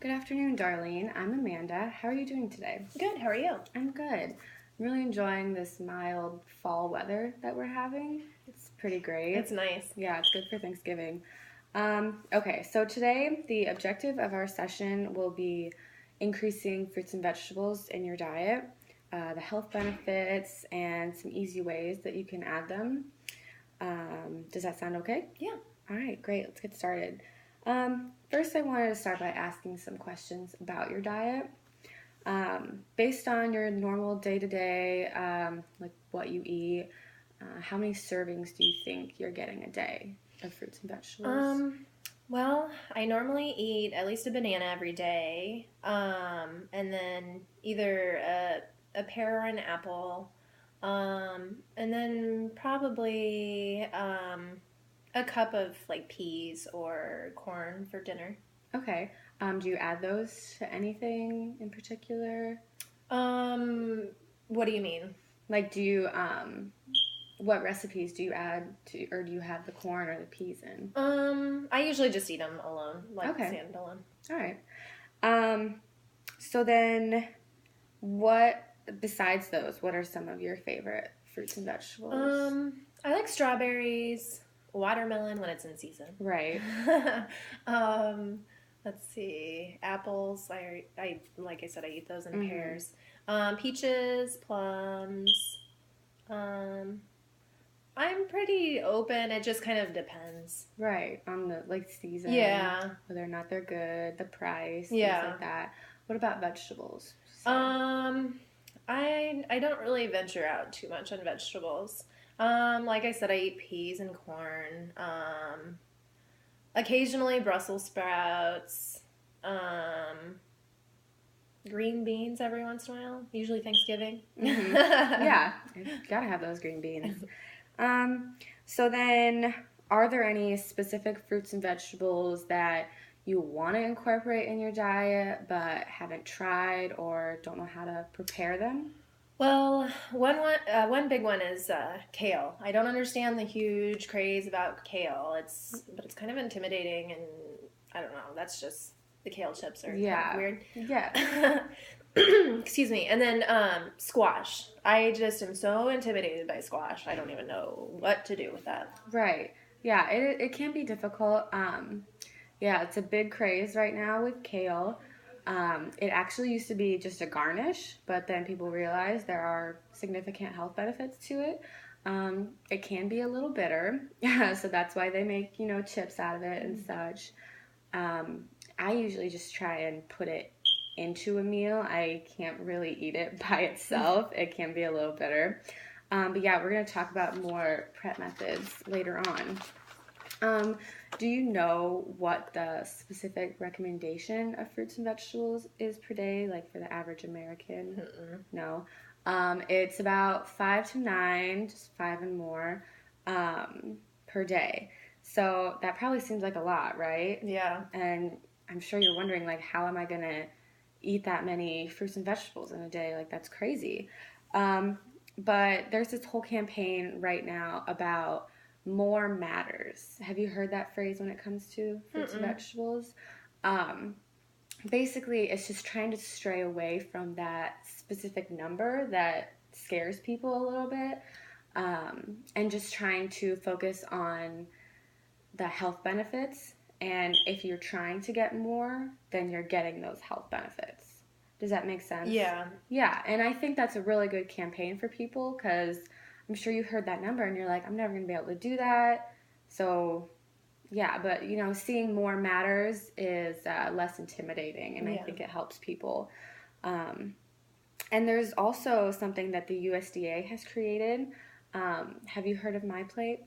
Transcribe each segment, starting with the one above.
Good afternoon, Darlene. I'm Amanda. How are you doing today? Good, how are you? I'm good. I'm really enjoying this mild fall weather that we're having. It's pretty great. It's nice. Yeah, it's good for Thanksgiving. Okay, so today the objective of our session will be increasing fruits and vegetables in your diet, the health benefits, and some easy ways that you can add them. Does that sound okay? Yeah. All right, great. Let's get started. First, I wanted to start by asking some questions about your diet. Based on your normal day to day, like what you eat, how many servings do you think you're getting a day of fruits and vegetables? Well, I normally eat at least a banana every day, and then either a pear or an apple, and then probably a cup of like peas or corn for dinner. Okay. Do you add those to anything in particular? Um, what do you mean? Like, what recipes do you add to, or do you have the corn or the peas in? I usually just eat them alone, like Okay. standalone. All right. Um, so then, what besides those? What are some of your favorite fruits and vegetables? I like strawberries, watermelon when it's in season. Right. um, let's see, apples. I like I said, I eat those in pairs. Peaches, plums. Um, I'm pretty open. It just kind of depends. Right. On the like season. Yeah. Whether or not they're good, the price, Yeah. things like that. What about vegetables? I don't really venture out too much on vegetables. Like I said, I eat peas and corn. Occasionally Brussels sprouts. Green beans every once in a while. Usually Thanksgiving. Yeah, you gotta have those green beans. So then, are there any specific fruits and vegetables that you want to incorporate in your diet but haven't tried or don't know how to prepare them? Well, one big one is kale. I don't understand the huge craze about kale. But it's kind of intimidating, and I don't know. That's just the kale chips are kind of weird. Yeah. Excuse me. And then squash. I just am so intimidated by squash. I don't even know what to do with that. Right. Yeah, it can be difficult. Yeah, it's a big craze right now with kale. It actually used to be just a garnish, but then people realized there are significant health benefits to it. It can be a little bitter, so that's why they make, chips out of it and such. I usually just try and put it into a meal. I can't really eat it by itself. It can be a little bitter. But yeah, we're going to talk about more prep methods later on. Do you know what the specific recommendation of fruits and vegetables is per day, like for the average American? No. It's about 5 to 9, just 5 and more, per day. So that probably seems like a lot, right? Yeah. And I'm sure you're wondering, like, how am I going to eat that many fruits and vegetables in a day? Like, that's crazy. But there's this whole campaign right now about more matters. Have you heard that phrase when it comes to fruits and vegetables? Basically, it's just trying to stray away from that specific number that scares people a little bit, and just trying to focus on the health benefits. And if you're trying to get more, then you're getting those health benefits. Does that make sense? Yeah. Yeah, and I think that's a really good campaign for people because I'm sure you heard that number and you're like, I'm never going to be able to do that. So, yeah, but seeing more matters is less intimidating, and I think it helps people. And there's also something that the USDA has created. Have you heard of My Plate?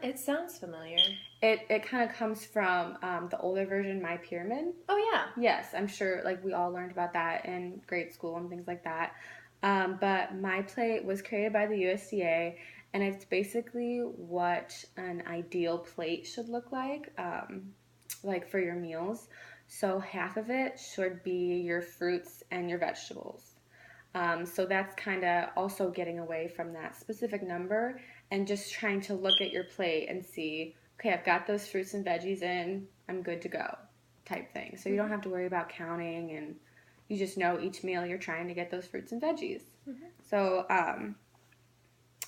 It sounds familiar. It kind of comes from the older version, My Pyramid. Oh yeah. Yes, I'm sure like we all learned about that in grade school and things like that. But My Plate was created by the USDA, and it's basically what an ideal plate should look like for your meals. So half of it should be your fruits and your vegetables. So that's kind of also getting away from that specific number and just trying to look at your plate and see, okay, I've got those fruits and veggies in, I'm good to go. type thing. So you don't have to worry about counting, and you just know each meal you're trying to get those fruits and veggies. So,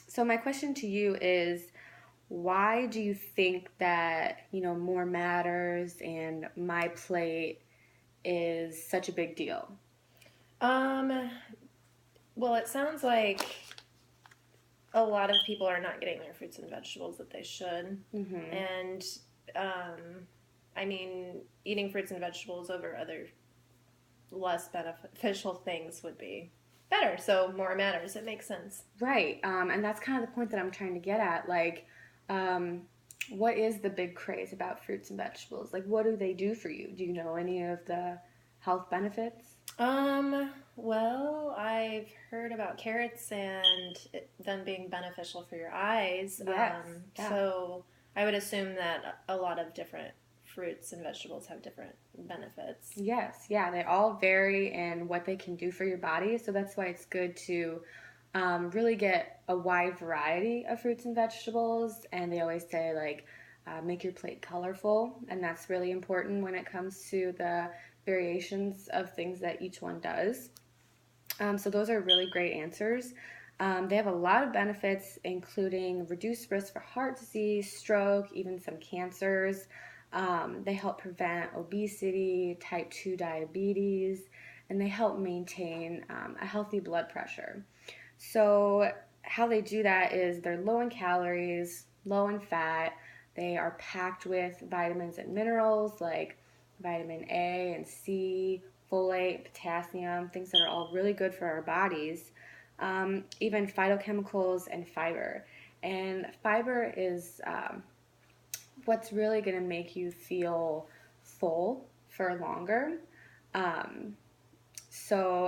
so my question to you is, why do you think that, more matters and my plate is such a big deal? Um, well, it sounds like a lot of people are not getting their fruits and vegetables that they should. Mm-hmm. And, I mean, eating fruits and vegetables over other less beneficial things would be better. So more matters. It makes sense. Right. And that's kind of the point that I'm trying to get at. Like, um, what is the big craze about fruits and vegetables? Like, what do they do for you? Do you know any of the health benefits? Well, I've heard about carrots and them being beneficial for your eyes. Yes. Yeah. So I would assume that a lot of different fruits and vegetables have different benefits. Yes. Yeah. They all vary in what they can do for your body. So that's why it's good to really get a wide variety of fruits and vegetables. And they always say, like, make your plate colorful. And that's really important when it comes to the variations of things that each one does. So those are really great answers. They have a lot of benefits, including reduced risk for heart disease, stroke, even some cancers. They help prevent obesity, type 2 diabetes, and they help maintain a healthy blood pressure. So, how they do that is they're low in calories, low in fat. They are packed with vitamins and minerals like vitamin A and C, folate, potassium, things that are all really good for our bodies, even phytochemicals and fiber. And fiber is what's really going to make you feel full for longer. Um,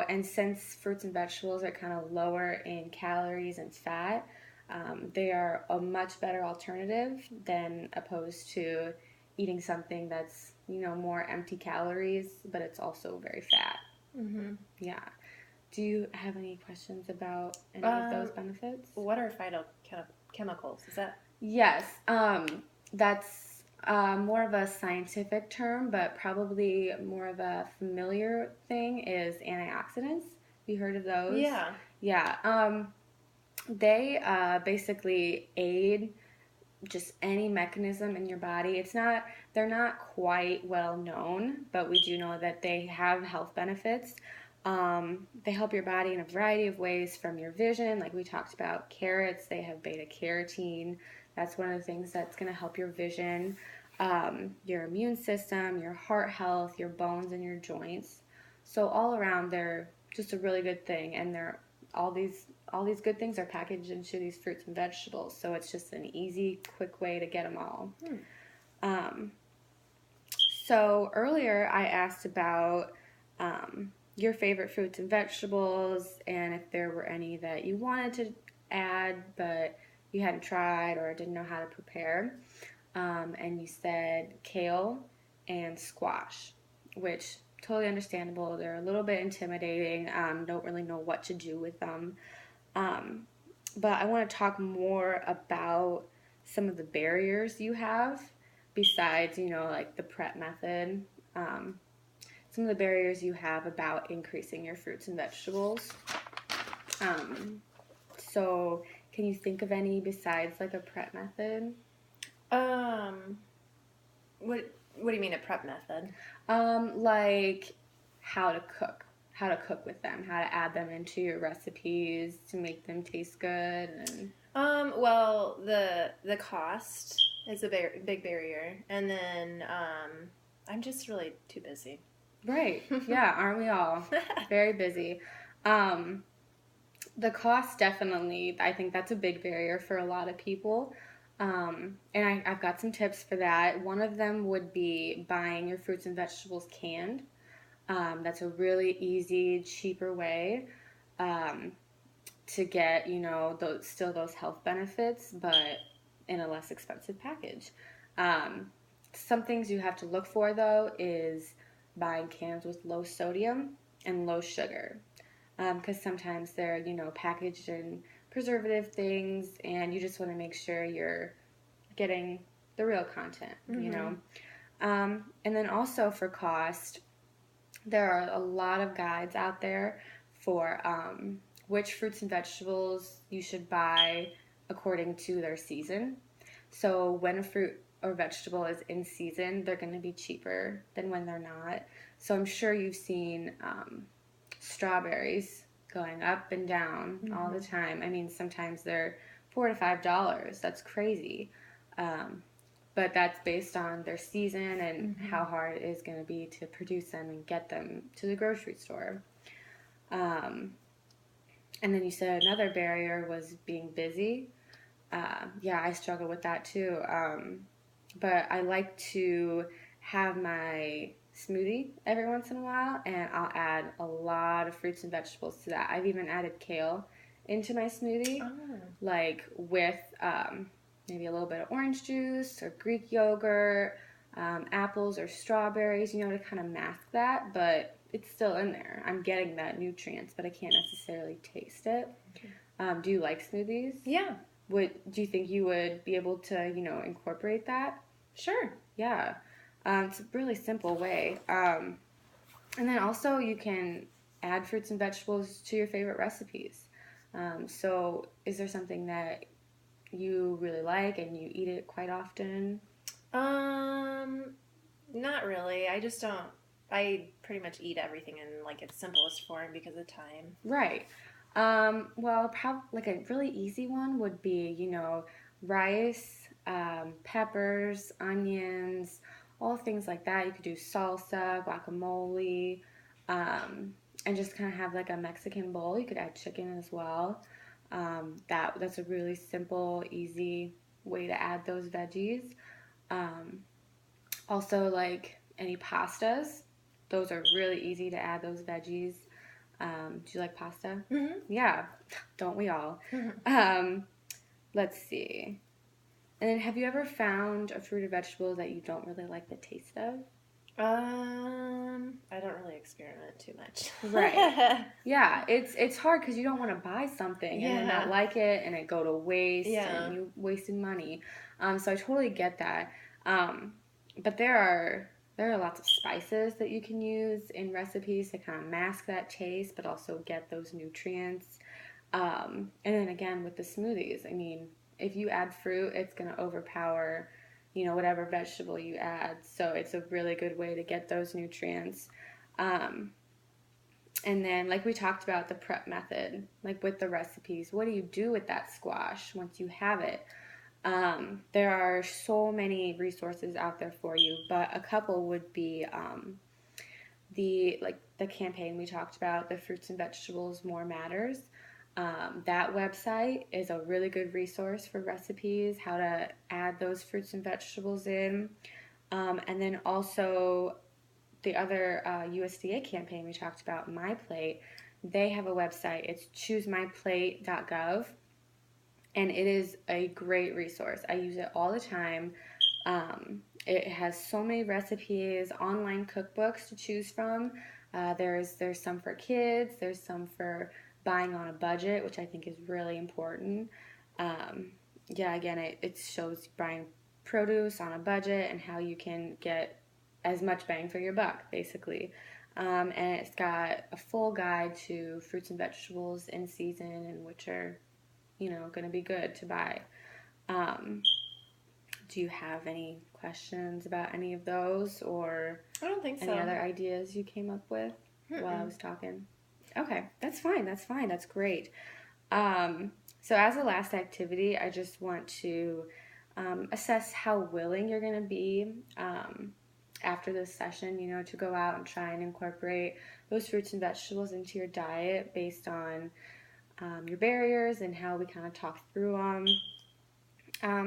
and since fruits and vegetables are kind of lower in calories and fat, they are a much better alternative than opposed to eating something that's, more empty calories, but it's also very fat. Mm-hmm. Yeah. Do you have any questions about any of those benefits? What are phytochemicals? Is that? Yes. That's more of a scientific term, but probably more of a familiar thing is antioxidants. Have you heard of those? Yeah. Yeah. They basically aid just any mechanism in your body. They're not quite well known, but we do know that they have health benefits. They help your body in a variety of ways, from your vision, like we talked about carrots, they have beta carotene. That's one of the things that's going to help your vision, your immune system, your heart health, your bones, and your joints. So all around, they're just a really good thing, and they're all these good things are packaged into these fruits and vegetables. So it's just an easy, quick way to get them all. So earlier I asked about your favorite fruits and vegetables, and if there were any that you wanted to add but you hadn't tried or didn't know how to prepare. And you said kale and squash, which totally understandable. They're a little bit intimidating. Don't really know what to do with them. But I want to talk more about some of the barriers you have besides, like the prep method. Some of the barriers you have about increasing your fruits and vegetables. So can you think of any besides like a prep method? What do you mean a prep method? Like how to cook with them, how to add them into your recipes to make them taste good. And well, the cost is a big barrier, and then I'm just really too busy. Right. Yeah, aren't we all? Very busy. The cost, definitely, I think that's a big barrier for a lot of people. And I've got some tips for that. One of them would be buying your fruits and vegetables canned. That's a really easy, cheaper way to get, those health benefits, but in a less expensive package. Some things you have to look for, though, is buying cans with low sodium and low sugar. Because sometimes they're, packaged in preservative things, and you just want to make sure you're getting the real content, And then also for cost, there are a lot of guides out there for which fruits and vegetables you should buy according to their season. So when a fruit or vegetable is in season, they're going to be cheaper than when they're not. So I'm sure you've seen strawberries going up and down all the time. I mean, sometimes they're $4 to $5. That's crazy. Um, but that's based on their season and how hard it is going to be to produce them and get them to the grocery store. Um, and then you said another barrier was being busy. Yeah, I struggle with that too. But I like to have my smoothie every once in a while, and I'll add a lot of fruits and vegetables to that. I've even added kale into my smoothie, like with maybe a little bit of orange juice or Greek yogurt, apples or strawberries, to kind of mask that, but it's still in there. I'm getting that nutrients, but I can't necessarily taste it. Do you like smoothies? Yeah. Do you think you would be able to, incorporate that? Sure. Yeah. It's a really simple way. And then also you can add fruits and vegetables to your favorite recipes. So is there something that you really like and you eat it quite often? Not really. I just don't. I pretty much eat everything in like its simplest form because of time. Right. Well, probably like a really easy one would be, rice, peppers, onions, all things like that. You could do salsa, guacamole, and just kind of have like a Mexican bowl. You could add chicken as well. That's a really simple, easy way to add those veggies. Um, Also, like any pastas, those are really easy to add those veggies. Do you like pasta? Mm-hmm. Yeah, don't we all? Mm-hmm. Let's see. And then, have you ever found a fruit or vegetable that you don't really like the taste of? I don't really experiment too much. Right. Yeah, it's hard because you don't want to buy something and then Yeah. not like it and it go to waste Yeah. and you wasted money. So I totally get that. But there are lots of spices that you can use in recipes to kind of mask that taste, but also get those nutrients. And then again with the smoothies, I mean, if you add fruit, it's going to overpower, whatever vegetable you add. So it's a really good way to get those nutrients. Um, and then, like we talked about the prep method, like with the recipes, what do you do with that squash once you have it? There are so many resources out there for you, but a couple would be the campaign we talked about, the Fruits and Vegetables More Matters. That website is a really good resource for recipes, how to add those fruits and vegetables in. And then also the other USDA campaign we talked about, My Plate, they have a website. It's choosemyplate.gov, and it is a great resource. I use it all the time. It has so many recipes, online cookbooks to choose from. There's some for kids. There's some for buying on a budget, which I think is really important. Yeah, again, it shows buying produce on a budget and how you can get as much bang for your buck, basically. And it's got a full guide to fruits and vegetables in season and which are, going to be good to buy. Um, do you have any questions about any of those or I don't think so. any other ideas you came up with while I was talking? Okay, that's fine. That's fine. That's great. So as a last activity, I just want to assess how willing you're going to be after this session, to go out and try and incorporate those fruits and vegetables into your diet based on your barriers and how we kind of talk through them.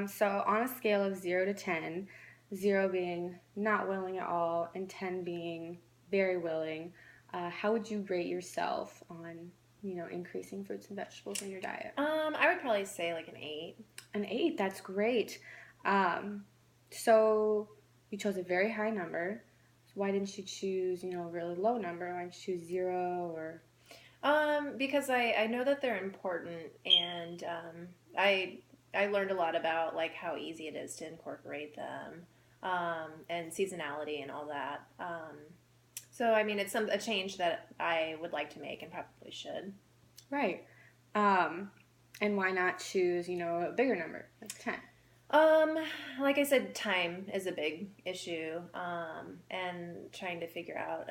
So on a scale of 0 to 10, 0 being not willing at all and 10 being very willing, how would you rate yourself on, increasing fruits and vegetables in your diet? I would probably say like an 8. An 8, that's great. So you chose a very high number. So why didn't you choose, a really low number? Why didn't you choose 0 or... Because I know that they're important, and I learned a lot about like how easy it is to incorporate them. and seasonality and all that. So, I mean, it's a change that I would like to make and probably should. Right. Um, and why not choose, a bigger number, like 10? Um, like I said, time is a big issue, and trying to figure out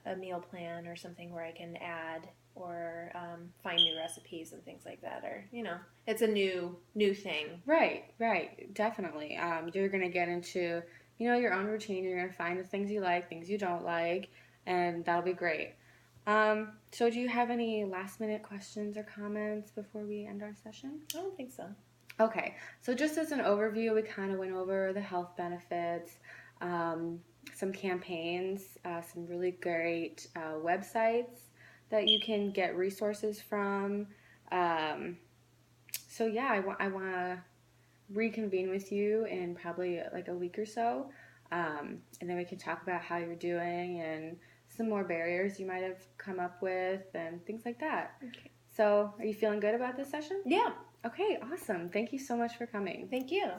a meal plan or something where I can add or find new recipes and things like that. Or it's a new thing. Right. Definitely. You're going to get into, your own routine. You're going to find the things you like, things you don't like, and that'll be great. So do you have any last minute questions or comments before we end our session? I don't think so. Okay, so just as an overview, we kind of went over the health benefits, some campaigns, some really great websites that you can get resources from. Um, so yeah, I want to reconvene with you in probably like a week or so, and then we can talk about how you're doing and some more barriers you might have come up with and things like that. Okay. So, are you feeling good about this session? Yeah. Okay, awesome. Thank you so much for coming. Thank you.